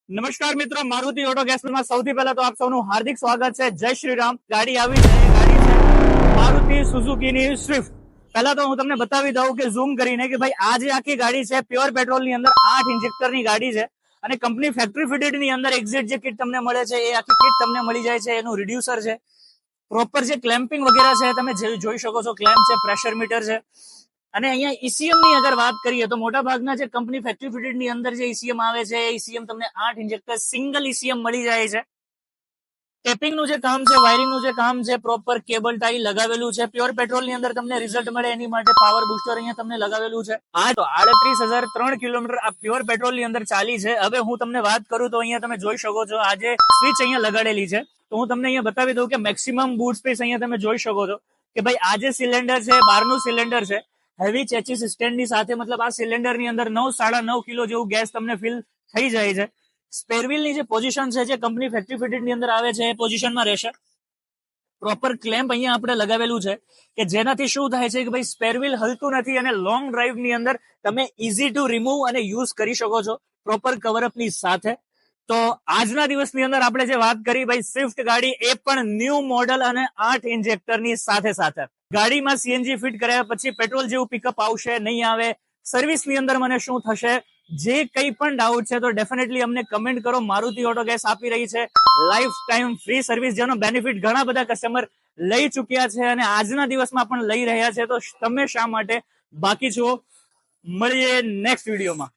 નમસ્કાર મિત્રો, મારુતિ ઓટો ગેસમાં સૌથી પહેલા તો આપ સૌનું હાર્દિક સ્વાગત છે. જય શ્રી રામ. ગાડી આવી છે, ગાડી છે મારુતિ સુઝુકીની સ્વિફ્ટ. પહેલા તો હું તમને બતાવી દઉં કે ઝૂમ કરીને કે ભાઈ આ જે આખી ગાડી છે પ્યોર પેટ્રોલ ની અંદર 8 ઇન્જેક્ટરની ગાડી છે અને કંપની ફેક્ટરી ફિટેડ ની અંદર એક્ઝેક્ટ જે કિટ તમને મળે છે એ આખી કિટ તમને મળી જાય છે. એનું રિડ્યુસર છે, પ્રોપર જે ક્લેમ્પિંગ વગેરે છે તમે જોઈ શકો છો. ક્લેમ્પ છે, પ્રેશર મીટર છે. અને અહીંયા ઈસીએમ ની અગર વાત કરીએ તો મોટા ભાગના જે કંપની ફેક્ટરી ફિટેડ ની અંદર જે ઈસીએમ આવે છે એ ઈસીએમ તમને 8 ઇન્જેક્ટર સિંગલ ઈસીએમ મળી જાય છે. ટેપિંગ નું જે કામ છે, વાયરિંગ નું જે કામ છે, પ્રોપર કેબલ ટાઈ લગાવેલું છે. પ્યોર પેટ્રોલ ની અંદર તમને રિઝલ્ટ મળે એની માટે પાવર બુસ્ટર અહીંયા તમને લગાવેલું છે. આ તો 38,003 કિલોમીટર આ પ્યોર પેટ્રોલ ની અંદર ચાલી છે. હવે હું તમને વાત કરું તો અહીંયા તમે જોઈ શકો છો આ જે સ્વિચ અહીંયા લગાડેલી છે તો હું તમને અહીંયા બતાવી દઉં કે મેક્સિમમ બૂટ સ્પેસ અહીંયા તમે જોઈ શકો છો કે ભાઈ આ જે સિલિન્ડર છે બહારનું સિલિન્ડર છે, હેવી ચેચિસ સ્ટેન્ડ ની સાથે, મતલબ આ સિલિન્ડર ની અંદર 9-9.5 કિલો જેવું ગેસ તમને ફિલ થઈ જાય છે. સ્પેરવ્હીલ ની જે પોઝિશન છે જે કંપની ફેક્ટરી ફિટેડ ની અંદર આવે છે એ પોઝિશનમાં રહેશે. પ્રોપર ક્લેમ્પ અહીંયા આપણે લગાવેલું છે કે જેનાથી શું થાય છે કે ભાઈ સ્પેરવ્હીલ હલતું નથી અને લોંગ ડ્રાઈવ ની અંદર તમે ઇઝી ટુ રિમૂવ અને યુઝ કરી શકો છો પ્રોપર કવરઅપ ની સાથે. તો આજના દિવસની અંદર આપણે જે વાત કરી ભાઈ સ્વિફ્ટ ગાડી એ પણ ન્યૂ મોડલ અને 8 ઇન્જેક્ટરની સાથે ગાડીમાં સીએનજી ફિટ કર્યા પછી પેટ્રોલ જેવું પિકઅપ આવશે નહીં આવે, સર્વિસની અંદર મને શું થશે, જે કંઈ પણ ડાઉટ છે તો ડેફિનેટલી અમને કમેન્ટ કરો. મારુતિ ઓટો ગેસ આપી રહી છે લાઈફ ટાઈમ ફ્રી સર્વિસ, જેનો બેનિફિટ ઘણા બધા કસ્ટમર લઈ ચુક્યા છે અને આજના દિવસમાં પણ લઈ રહ્યા છે. તો તમે શા માટે બાકી છો? મળીએ નેક્સ્ટ વિડીયોમાં.